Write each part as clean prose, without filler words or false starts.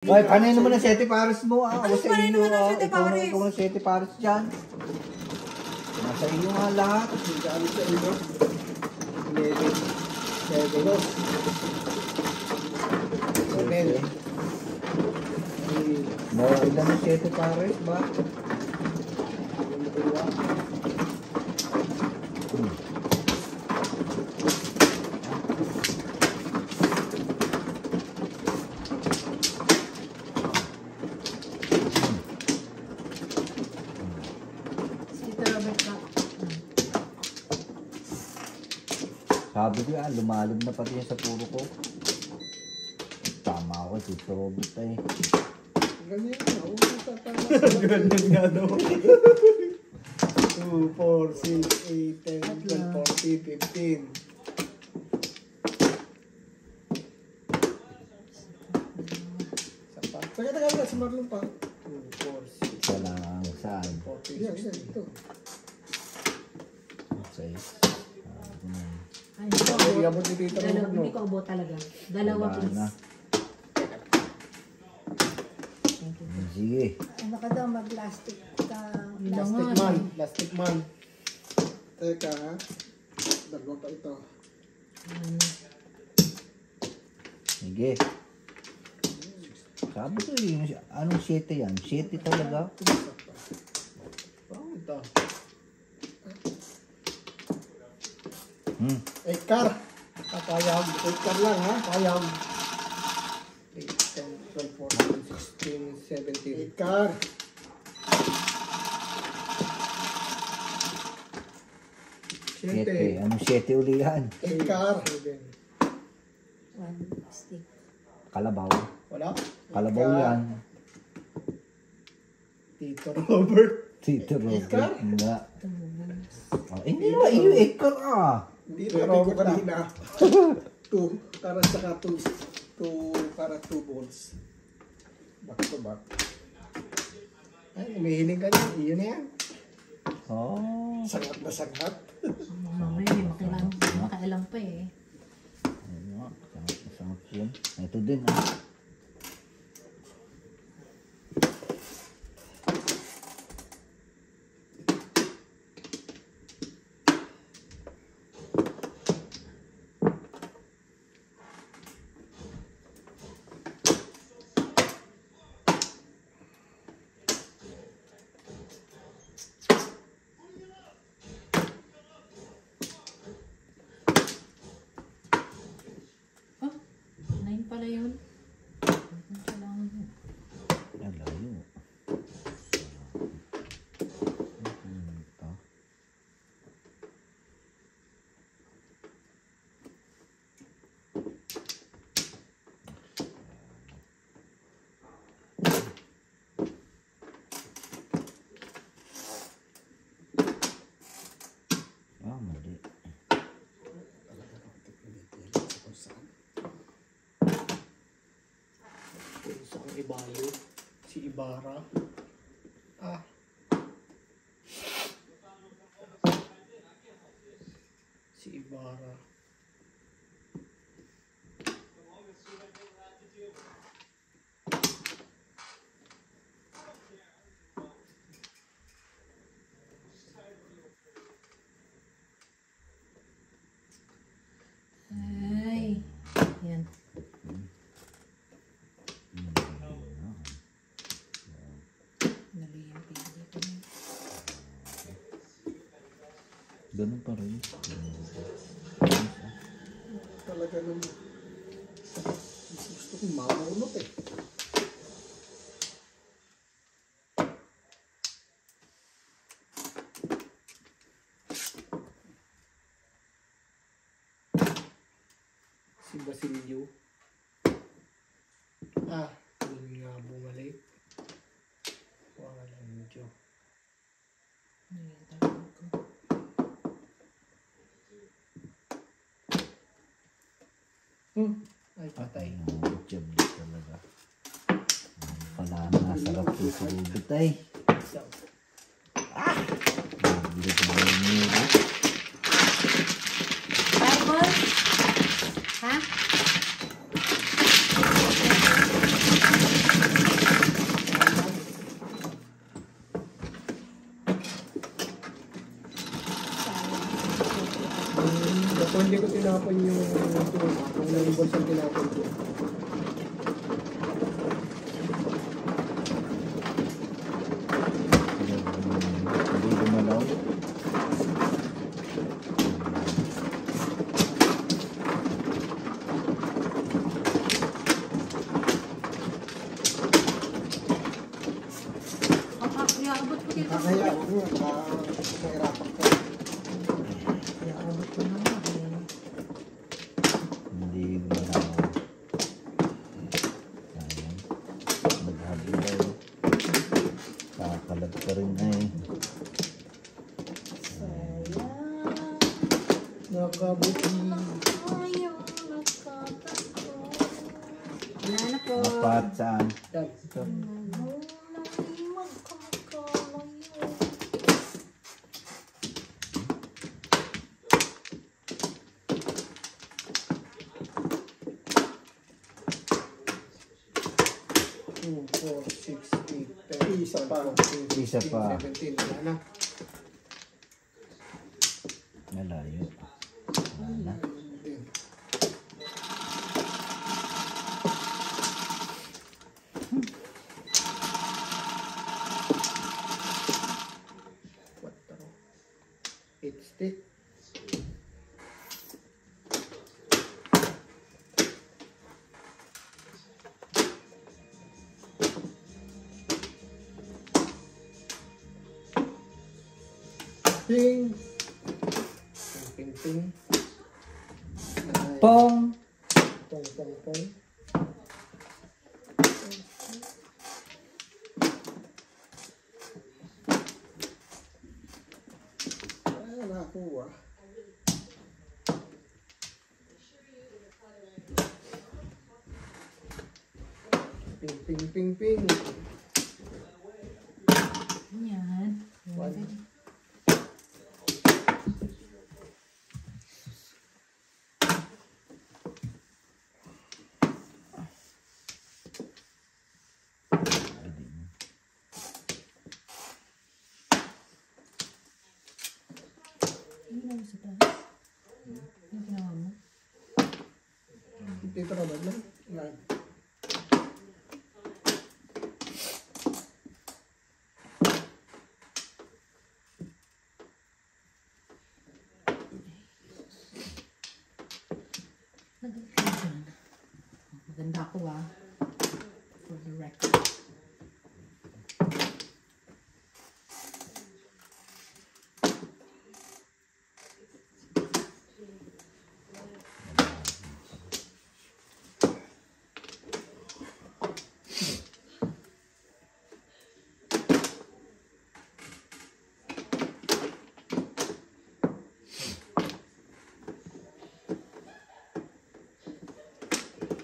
Ay, panay naman ang 7 pares mo ah. Ano panay naman ang 7 pares? Ikaw ang 7 pares dyan. Nasa iyo nga lahat. Ano sa iyo? 7. Mo, ilan ang 7 pares ba? Sabi ko yan, lumalim na pati yan sa puro ko. Tama ako, si Robert eh. Ganyan nga, ganyan nga daw. 2, 4, 6, 8, 10, 12, 14, 15. Tagal na, si Marlon pa. 2, 4, 6. Isa lang, saan? 14, 16. Ito. 6. Ay, hindi ko abot talaga. Dalawa please. Thank you. Sige. Ano ka daw mag-plastic ka? Plastic man. Teka ha. Dalawa pa ito. Sige. Sabi ko anong 7 yan? 7 talaga? Ito. Ekar. Payam. Ekar lang ha. Payam. 8, 10, 12, 14, 16, 17. Ekar. Anong 7 uli yan? Ekar. One stick. Kalabaw. Wala. Kalabaw yan. Tito Robert. Tito Robert. Ekar? Nga. Hindi ba? Iyo ekar ah. Tito Robert kanina. 2. Para saka 2 para 2 balls. Back to back. Ay, umihiling ka na. Iyon na yan. Oh. Sangat na sangat. Mamaya may makailang pa eh. Ayun nga. Sangat yan. Ito din ah. Pala yun. Yan layo. Mali. Isang Ibayo, si Ibarra. Si Ibarra. Ay. Yan. Ganun pa rin. Talaga naman. Gusto kong mamunot eh. Si Basilio. Yun nga bumalik. Walang medyo. Ay, patay. Job talaga. Pala nasarap po sa rubit ay. Bili ko na yun. Bible? Ha? tinapon yung tuna, kung nalimbol sa tinapon ko. Hindi gumalaw. Iabot ko dito. Kakaya ako nga, mahirapan ka. Iabot ko na nga eh. Hindi gumalaw. Ayan. Naghabi daw. Kakalag pa rin ay. Nakabuti. Wala na po. Apat saan? Yan. Ito. Two, 4, 6, 8, 10. Isa pa. Isa pa. 17. Wala na. Malayo. Wala na. Hindi. Quattro. 8 stick. Ping. Ping, ping. Ay, Pong! pong, pong, pong. Ah, nakakuha. Ping, ping, ping, ping. Yan. One. Ano lang sa taas? Ano ginawa mo? Dito na ba? Yan. Nagalit ka dyan. Maganda ako ah. For the record.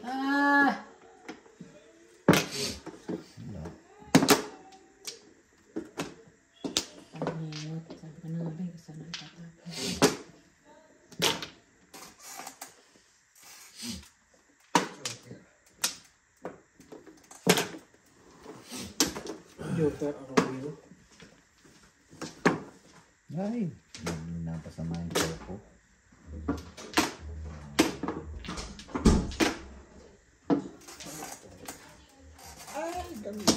Ah! Wala. Pangayot. Sabi ko na nga ba yung gusto na itatapos. Joker Arroyo. Ay! Napasama yung ko. Ay, ganda.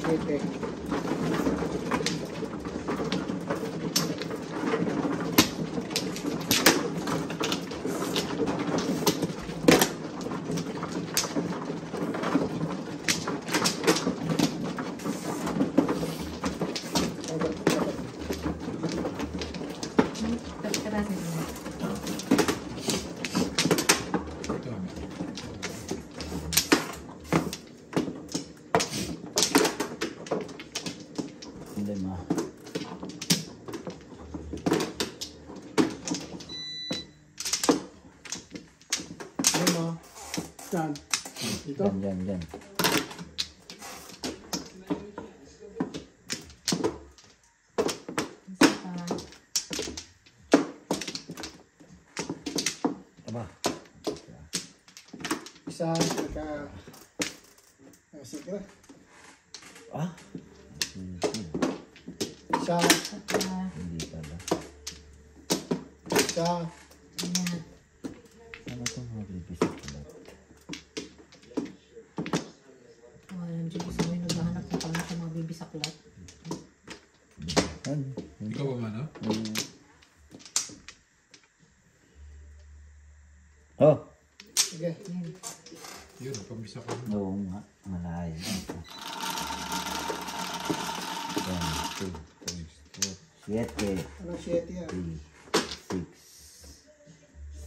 Siyete. Karasin mo. Lima. Lima. Yan. Dito? Yan. Isa pa. Aba. Isa, saka... sige. Ah. Isa, Isa pa. Hindi pala. isa, Ayan. Ano itong mabibisit ulit? Oh, yung Diyos ko, may naghahanap na pala sa mga bibisaklat. Ano? Ikaw ba man, Oh. sige. Ayan. Yun, pambisa ko. Oo nga. Malayo. 1, 2, 3, 4, 7, Anong 7 yan? 8, 6,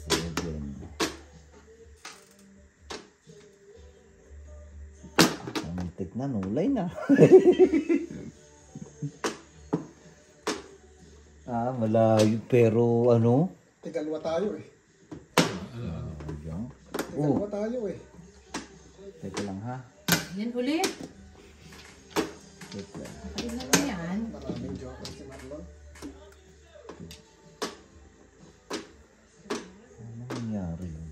7. Antik na, nulay na. Malayo pero ano? Tigalwa tayo eh. Ayan. Tigalwa tayo eh. Teka lang ha. Yan ulit. Teka lang. Pakailan mo yan. Maraming joke si Marlon. Ano nangyari yun?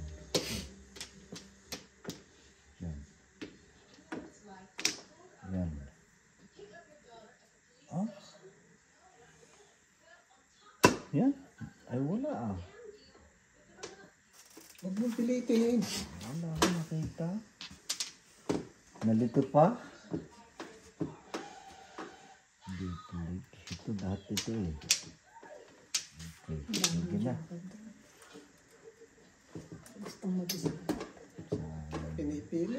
Yan. Yan. Ah? Yan. Ay wala ah. Huwag mong pilitin. Wala ako nakita. Nalito pa? Hindi tulig. Ito lahat ito eh. Okay. Sige na. Gustong mag-isa. Pinipili.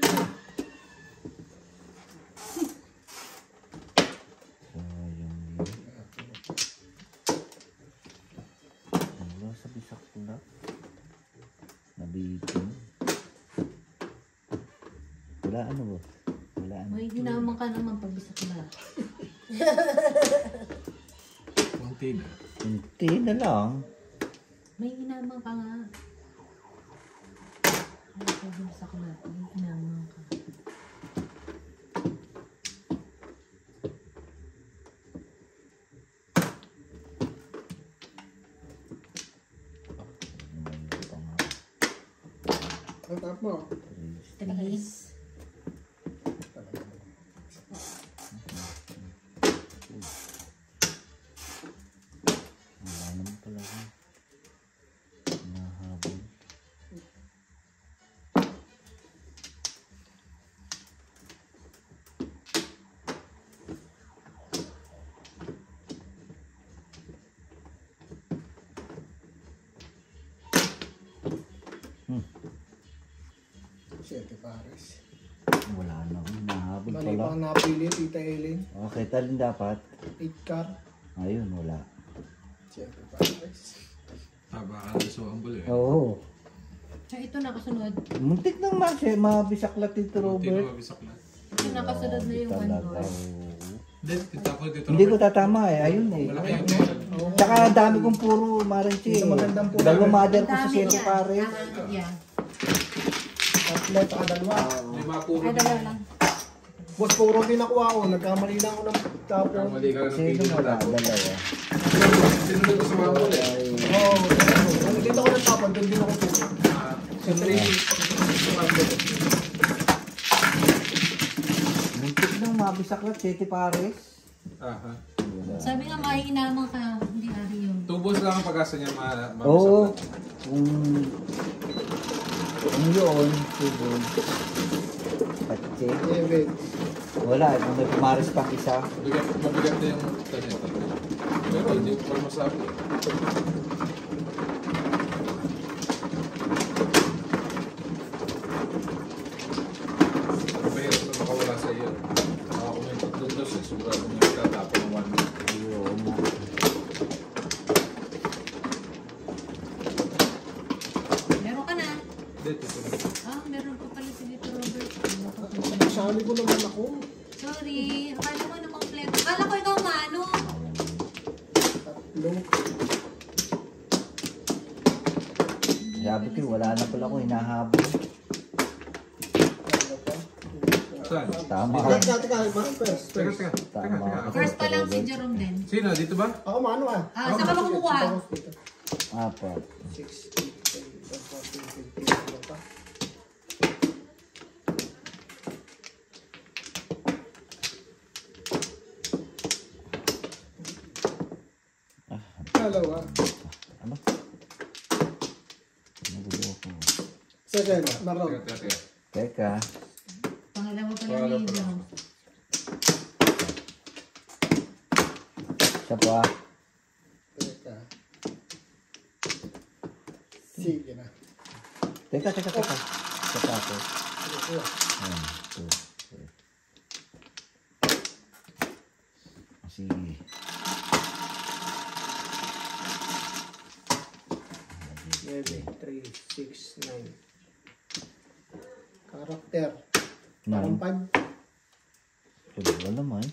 Sayang yun. Wala sa bisak pula. Nabitin. Wala ano ba? Wala ano. May hinaman ka naman pag bisaklat. Konti na. Kunti na lang. May hinaman ka nga. Ay, pag bisaklat. May hinaman ka. Ang tap mo. 3. Wala naman pala ako. Nahabol. Siyete pares. Wala na ako. Nahabol Mali pala. pang napili, Tita Ellen. Okay, talin dapat. 8 car. Ayun, wala. Siyete pares. Taba ka na sa ambul eh. Oo. So, ito nakasunod. Muntik nang mabisaklat ito, Konti na Robert. mabisak na. Ito nakasunod na yung Talaga, 1 door. oo. Hindi, kita ko dito. Hindi ko tatama eh. Ayun eh. Malaki yung tingnan. Tsaka ang dami kong puro maranchi eh. Ito magandang puro. Dalawang mother ko sa Dami siyete yan. pare. Yeah. Tatlo, saka dalawa. May mga puro Ay, din. dalawa lang. Boss, puro din nakuha ko. Nagkamali na ako ng tapo. Mali ka na ng Sino pili wala? na tapos. Dalawa. Sinunod ko sa mga ambul eh. Oo. Ano dito ako nagtapon, doon din ako puro. Sa 3. Muntik nang mabisaklat, siyete pares. Aha. Wala. Sabi nga, mahihinaman ka. Hindi ari yun. Tubos lang ang pag-asa niya mabisak Oo. na. Kung yun, siguro. Patse. 11. Wala, kung may pumaris pang isa. Mabigat na yung kanya. Pero hindi ko pa masabi. Mahirap na makawala sa iyo. Kung may tatlong dos eh, sigurado mo yung tatapon ng 1 minute. Ayun nga. Meron ka na. Dito, dito. Meron pa pala si Dito Robert. Kasali ko naman ako. Sorry. Akala ko na kompleto. Akala ko ikaw mano. Tatlo. Sabi ko, wala na pala ako hinahabol. Tatlo Saan? Tama. Teka, first. Teka. Tama. First pa lang si Jerome din. Sino? Dito ba? Ako mano ah. Saan ka ba kumukuha? Apat. 6, 8, 10, 14, 15, ano pa? Dalawa. Ano? Nagulo ako. Second, Marlon. Teka. Teka. Pangalawa pa lang ni Jerome. Siya po ah. Teka. Sige na. Teka. Teka ako. Ano Ayan. Two. Three. Sige. 7, 3, 6, 9. Karakter. Parang 5. Wala naman.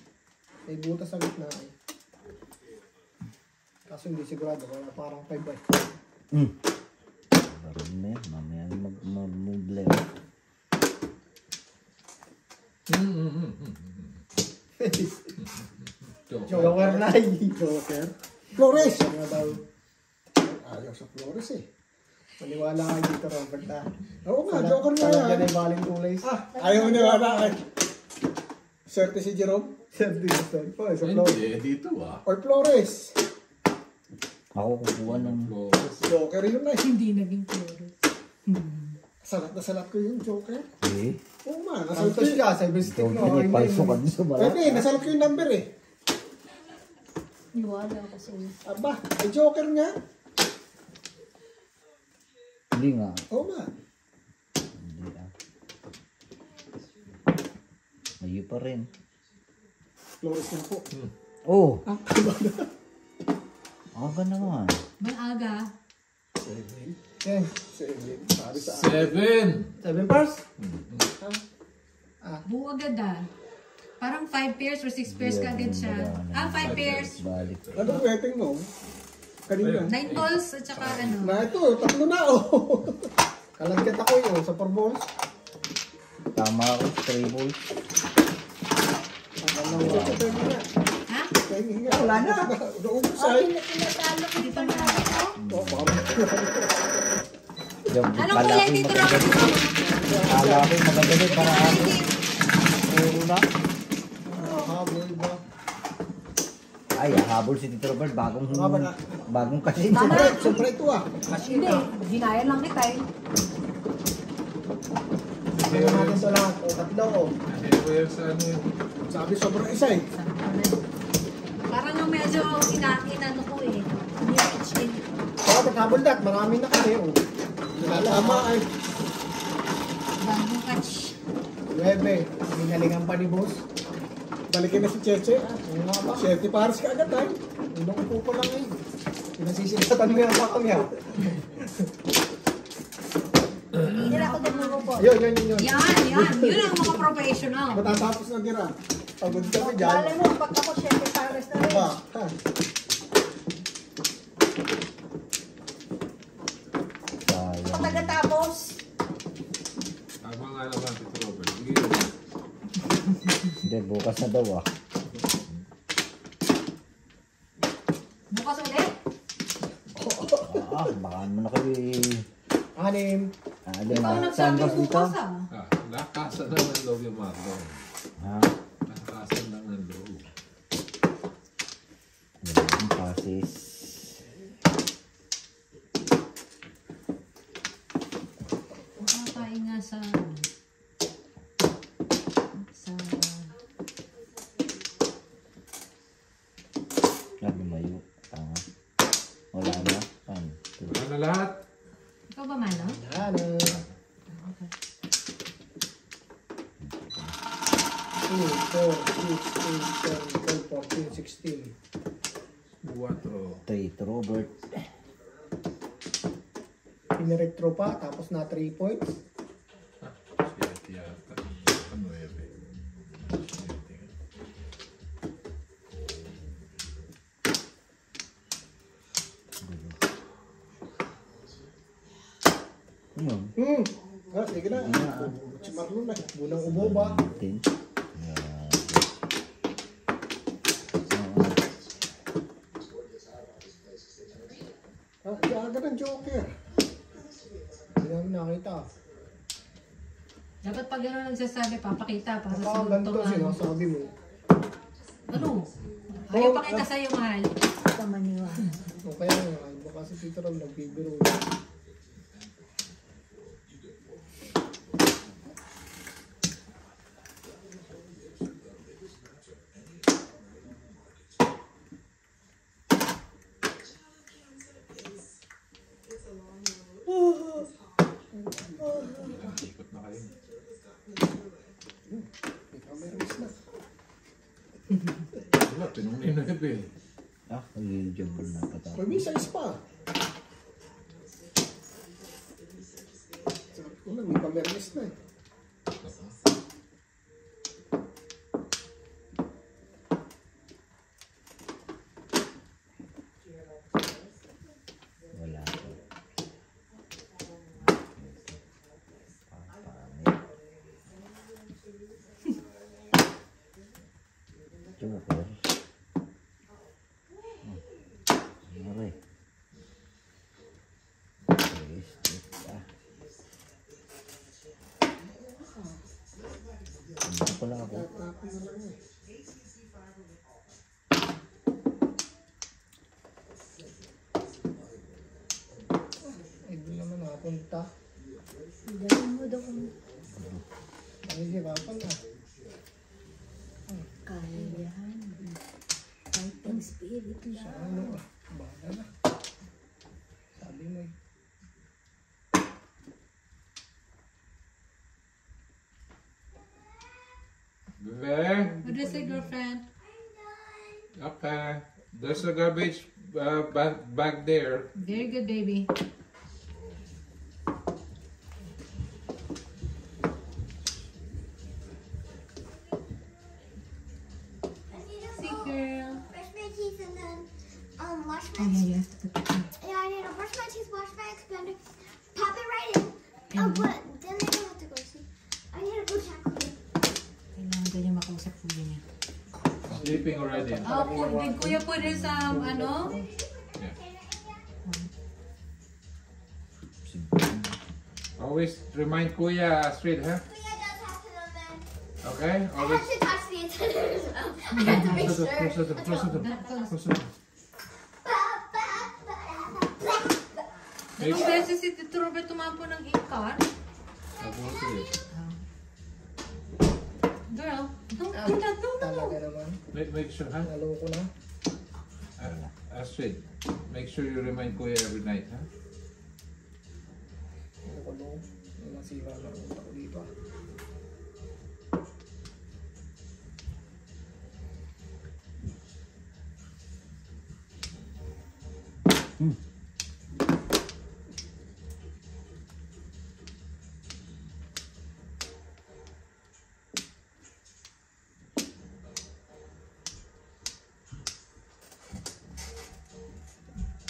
May butas sa gitna eh. Kaso hindi sigurado. Kaya parang 5 eh. Parang na yan. Mamaya mag-mumble. Joker na Joker. Flores! Ano nga daw? Ayaw sa Flores eh. Maniwala ka dito, Robert ah. Oo nga, Joker nga yan. Talaga na yung baling kulay. Ayaw maniwala ka. Swerte si Jerome. Swerte si Jerome. Oh, sa Flores. Hindi, dito ah. Or Flores. Ako kukuha ng... Joker yun na eh. Hindi naging Flores. Salat na salat ko yung Joker. Eh? Oo nga, nasalat ko yun. Sabi stick Ikaw mo. din eh. Palso ka din sa balat. Pwede, nasalat ko yung number eh. Niwala ko sa iyo. Aba, ay Joker nga. Hindi nga. Oo nga. Hindi ah. Mayo pa rin. Flores na po. Oh! Aga naman. Maaga. 7. 7. Sabi sa 7. 7 pairs? Buo agad ah. Parang 5 pairs or 6 pairs ka agad siya. 5 pairs. Balik. Anong rating mo? Kanina. 9 balls at saka ano. Na ito, tatlo na oh. Kalagkat ako yun sa 4 balls. Tama ako. 3 balls. Ha? Wala na. Naubos ay. Tinatalo ko Hindi pa na. Anong Kala kulay ko dito maganda lang? din. Kala ko maganda din para ako. Puro na. Habol ba? Ay, habol si Tito Robert. Bagong kasi. Siyempre ito ah. Hindi. Ginaya lang kita eh. Tingnan natin sa lahat. O, tatlo oh. Anywhere sa ano yun? Sabi sobrang isa eh. Parang yung medyo inano ko eh. Ni-reach in. Dapat habol dat. Marami na kami oh. Tama ay. Bagong catch. 9. Hinalingan pa ni boss. Balikin na si Cheche. Ano nga ba? 7 pares ka agad ay. Unang upo ko lang eh. Pinasisilatan mo yan pa kami ha. Hindi na ako dumugo po. Yun. Yan. Yun ang mga professional. Matatapos na tira. Pagod kami dyan. Alam mo, pag ako syempre pares na rin. Ba? Ha? Pag nagatapos, Tama nga naman, Tito Robert. Sige. Hindi, bukas na daw ah. Bukas ulit. Baka naman ako eh. 6. Alam Ikaw na. Saan nagsabi ba dito? bukas ah. Nakasan lang ng loob yung Marlon. Ha? Nakasan lang ng loob. Yung passes. Makakain nga sa Lumayo. Tama. Wala na. Pan. Wala na lahat. ikaw ba Mano? Yan. Okay. 2, 4, 6, 8, 10, 12, 14, 16. 4. Tito Robert. Piniretro pa, tapos na 3 points. 7 yata. 9. Yun. Sige na. Marlon na. Bunang ubo ba? Tin. Yan. Aga ng Joker. Hindi namin nakita. Dapat pag gano'n nagsasabi, papakita para sa Ganito sunod sinasabi mo. Ano? Ayaw pakita sa'yo, mahal. Sa maniwa. O kaya nga, baka si Tito Ram nagbibiro. Ikot na kayo. May cameras na. Wala, pinunay na gabi. Ah, reusable na patapos. May size pa. Sabi ko lang, may cameras na eh. Wala ko. Joker. Mari. Hindi pala ako. Tatapin na lang eh. Ay, doon naman nakapunta. Galing mo doon. Nahihirapan na. Kaya yan. Fighting spirit lang. Ano ba? Bahala na. Sabi mo eh. Bebe? What is it, girlfriend? Okay. There's a garbage bag there. Very good, baby. See, girl. Brush my teeth and then wash Oh, my yeah, teeth. you have to put the Yeah, I need to brush my teeth, wash my expander, pop it right in. Oh, but then I don't have to go to sleep. I need to go tackle it. Kailangan ganyan makausap kuya niya. Sleeping already. Did kuya put in some, ano? Yeah. Always remind Kuya, Astrid, huh? Kuya does have to know that. Okay? I Always. have to touch the antenna as well. I have to make sure. Closer. Dalawang beses si Tito Robert tumampo ng ikan. Girl, don't do that, no. Talaga naman. Make sure, huh? Naloko na. Astrid, make sure you remind Kuya every night, huh? Naloko no. May nasira na utak ko dito ah.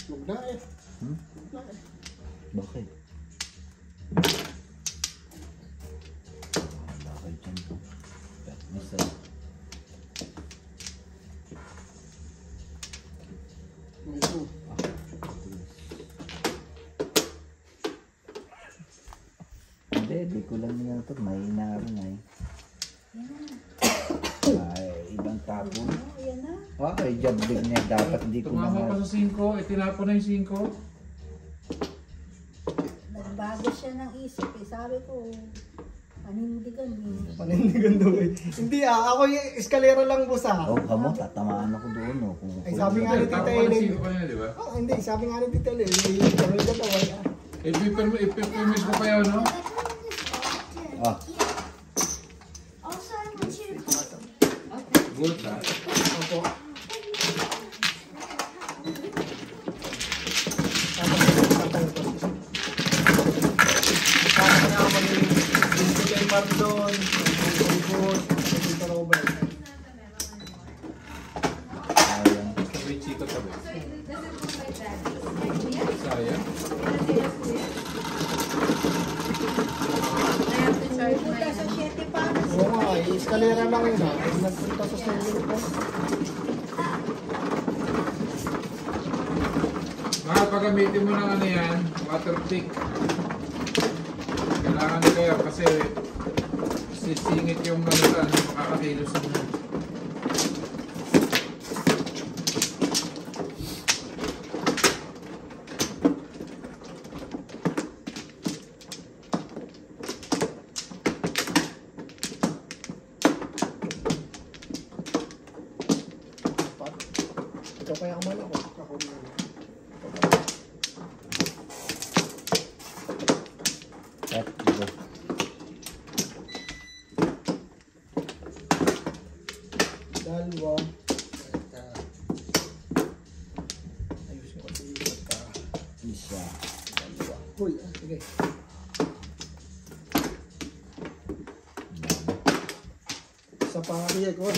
Huwag na eh. Huwag na eh. Bakit? Bakit dyan po? Masa. Ito. Hindi, di ko lang nila ito. May inarin ay. Ay, ibang tapon. Oh, yan na. Ah, ay, jablig niya. Dapat hindi ko Tumama pa na. sa 5, itinapon na yung 5. Nagbago siya ng isip eh. Sabi ko, panindigan eh. Panindigan daw eh. Hindi ah, ako yung eskalera lang boss ah. Oh, kamo, tatamaan ako doon. Oh. Kung Ay, sabi nga ni Tita Tapon na Ellen. 5 pa niya, di ba? Oh, hindi, sabi nga ni Tita Ellen, may daw ay ah. Ipipermis ko pa yun, no? Ah, Also, I want you to Good, ha? Opo. Sabi nga ako yung kay Marlon, yung Bot, yung Tita Robert. sayang. May chika tabi. Sayang. I have to charge my may eskalera lang yun ha. Nagpunta sa swimming pool. Mahal, pagamitin mo ng ano yan, water pick. Kailangan nila yan kasi sisingit yung ano lang, makakakilos mo. Ikaw kaya kuman ako. Ako muna. At go. Dalawa. Ayusin ko ito yung pagka. Isa. Dalawa. Uy, sige. Sa pangariya ko.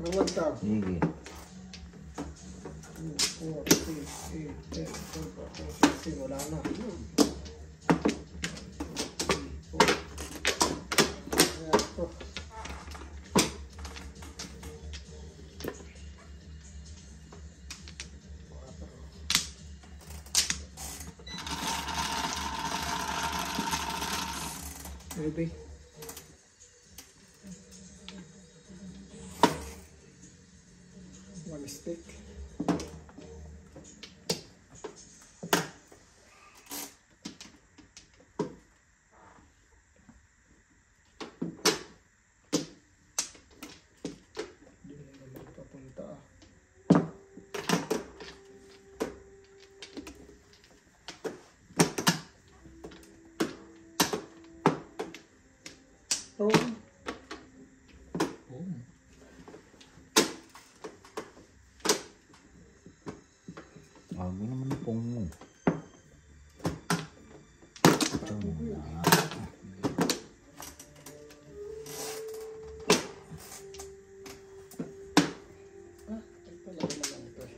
Rawad ka. Sige. 2, 4, 6, 8, 10, 12, 14, 15. Wala na. 3, 4. Ayan ito. Ready? One stick. Hindi na naman papunta ah. Oh. Bago naman ang pong mo. Ay, pala naman ito eh.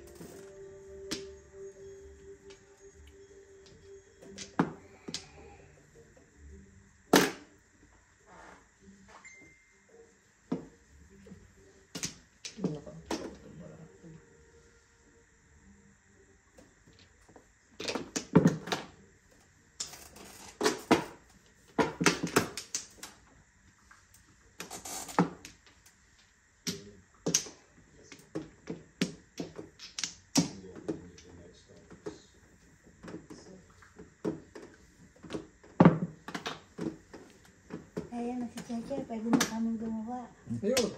Kaya na si Cheche, pwede na kaming gumawa. Ayun,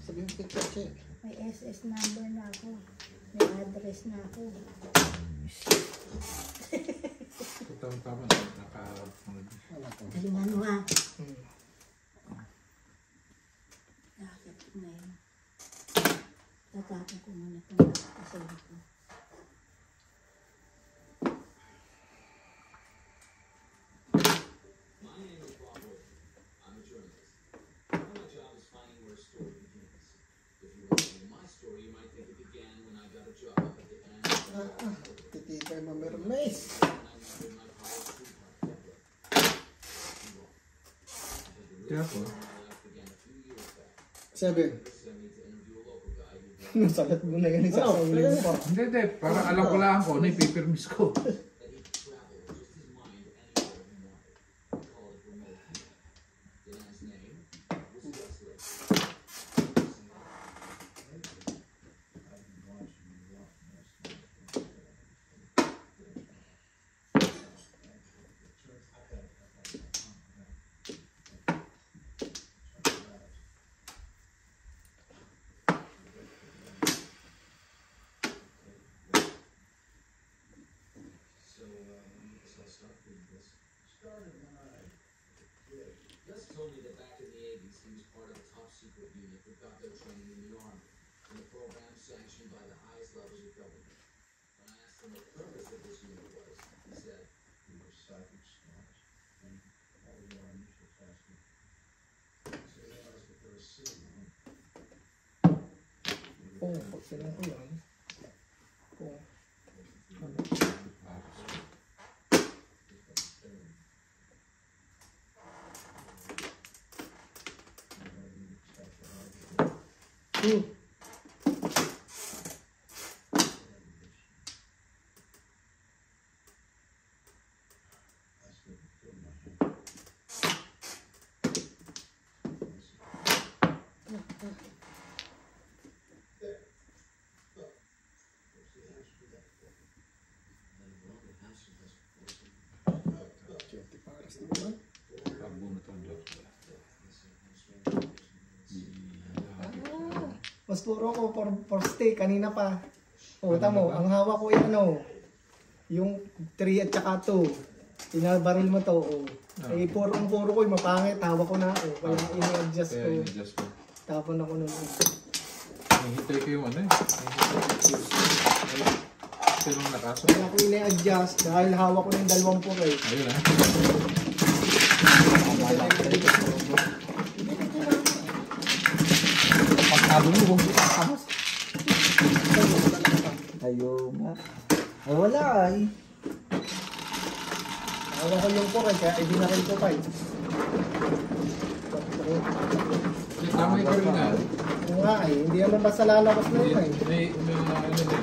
sabihin ko kay Cheche. May SS number na ako. May address na ako. Tama, nakaharap mo. Wala ko. Galingan mo ha. Hmm. Nakakit ko na yun. Tatapon ko muna itong kasali ko. Titibay mamermes. Kaya po, 7. Nasalat mo na yan, isasawin mo pa. hindi, parang alam ko lang kung ano yung pipirmis ko. Oh, pag silang ko yan. Oh. Paras naman. Takbo na ito. Mas puro ko for steak kanina pa. O, tamo, ang hawak ko yung ano, yung 3 at saka 2. Pinabaril mo to, o. Eh, puro ko yung mapangit, hawak ko na, o. Kaya ini-adjust Kaya ko. in-adjust ko. Tapon ako nun. Nahihintay ko yung ano eh. Sinong nakaso? Kaya ko ini-adjust dahil hawak ko yung 2 puro eh. Ayun ah. Pagkado mo, kung kita kamas. Ayaw nga. Ay, wala ay. Hawak ko yung puro eh, kaya ibinaril ko pa eh. Tama yung karil nga. Oo nga eh, hindi naman basta lalabas na yun eh. May ano dito.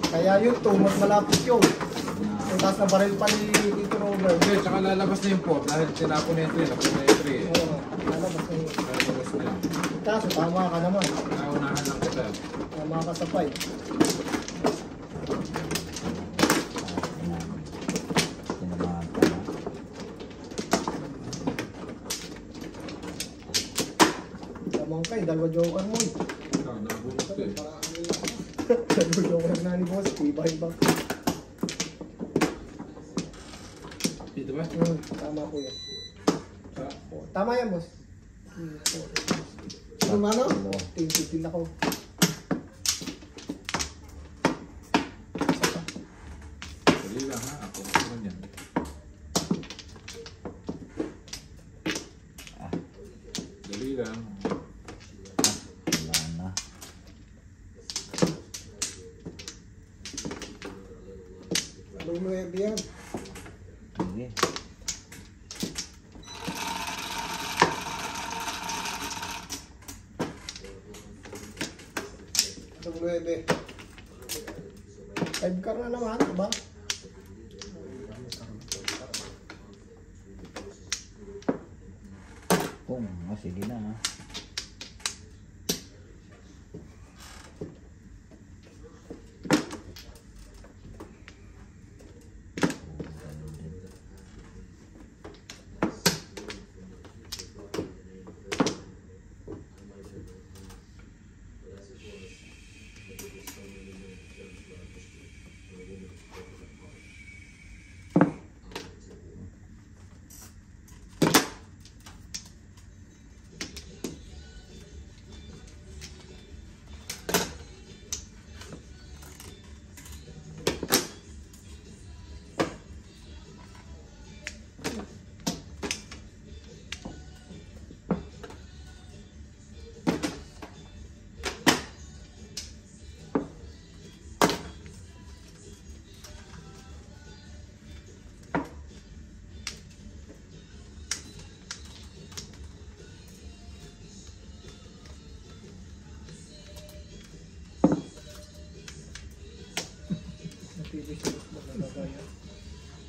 Kaya yun, 2, mas malapit yun. Yung taas na baril pa ni Tito Robert. Hindi, tsaka lalabas na yung port dahil tinapon na yung 3. Napon na yung 3 eh. Oo, lalabas na yun. Lalabas na yun. Kaso tama ka naman. Naunahan lang kita. Tama ka sa 5. Sinamahan ka na. Tamang ka eh, 2 joker mo eh. Nabunot ko eh. 2 joker na ni boss, iba-iba. Dito ba? Tama ko yan. Sa- Oh, tama yan boss. Ano mano? Tingin ako. Dali lang ha. Ako naman yan. Dali lang. Wala na. Anong 9 yan? Sige. Anong 9? 5 car na naman, ba? Kung, sige na ha.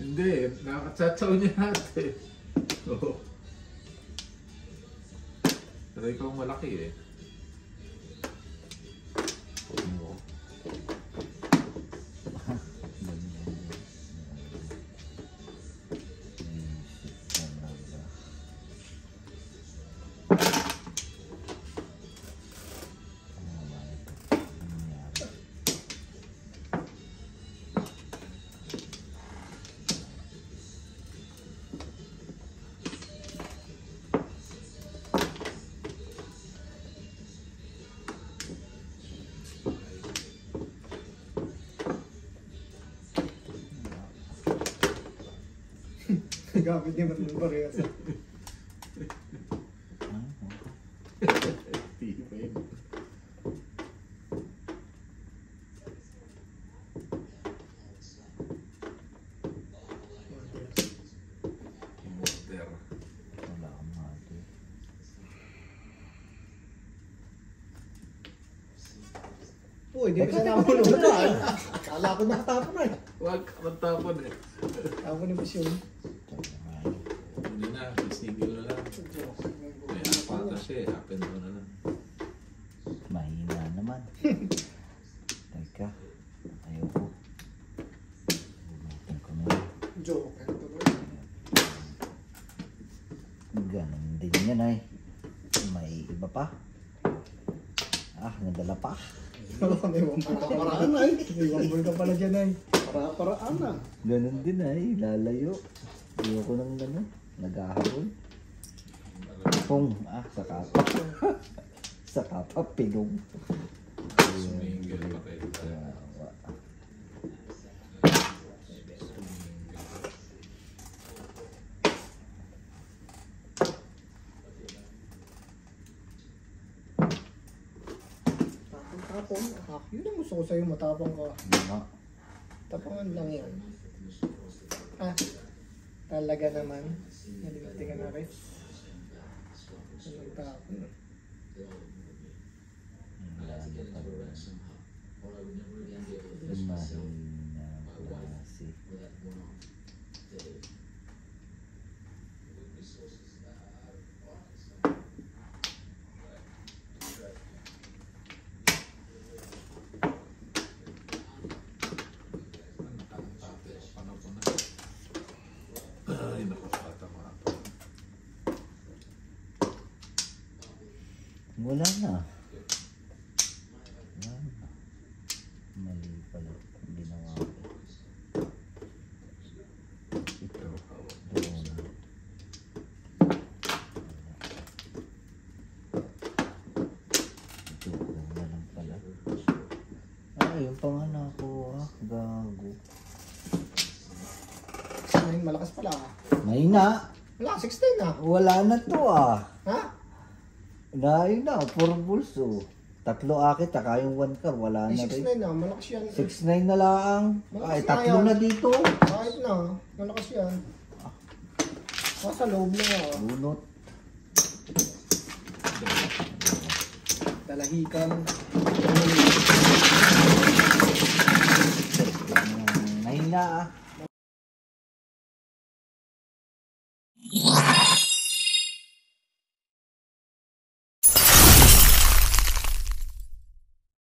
Hindi, nakakatsaw niya natin. Oo. Pero ikaw malaki eh. Oo. Gamit niya man ng parehas. Motor. Wala kang mati. Uy, di ba siya nahulog na? Akala ko nakatapon na eh. Huwag ka matapon eh. Ako ni Boss yun. Hindi na, single na lang. May apata siya eh, up and down na lang. Mahina naman. Teka. Ayoko. Bunutin ko na. Joke. Ano to, boy? Ganun din yan ay. May iba pa. Ah, nadala pa. May wambol ka paraan ay. May wambol ka pala dyan ay. Para-paraan na. Ganun din ay. Lalayo. Ayoko nang gano'n. Naghahabol. Pong. Ah, sa kapa. Sa kapa, pilong. Sumingle pa kayo. Yawa. Tapon. Ah, yun ang gusto ko sa'yo. Matapang ka. Mga. Tapangan lang yan. Ah, talaga naman. Nalimiti ka na rin. Tapon. Wala na pa rin. Mahina klase. Ay, naku, patama. Wala na. Wala na. Mali pala ang ginawa ko. Ito. Doon. Ito. Wala lang pala. Ah, yung pangana ko. Ah, gago. Ayun, malakas pala. Mahina. Wala, 16 na. Wala na to ah. Ha? Yun na, puro bulso. 3 akit, tsaka yung 1 car, wala Ay, na rin. 6'9 na. Malakas yan. 6'9 na lang. Ay, Malakas na 3 yan. na dito. Kahit na. Malakas yan. Sa loob na nga. Bunot. Dalahikan.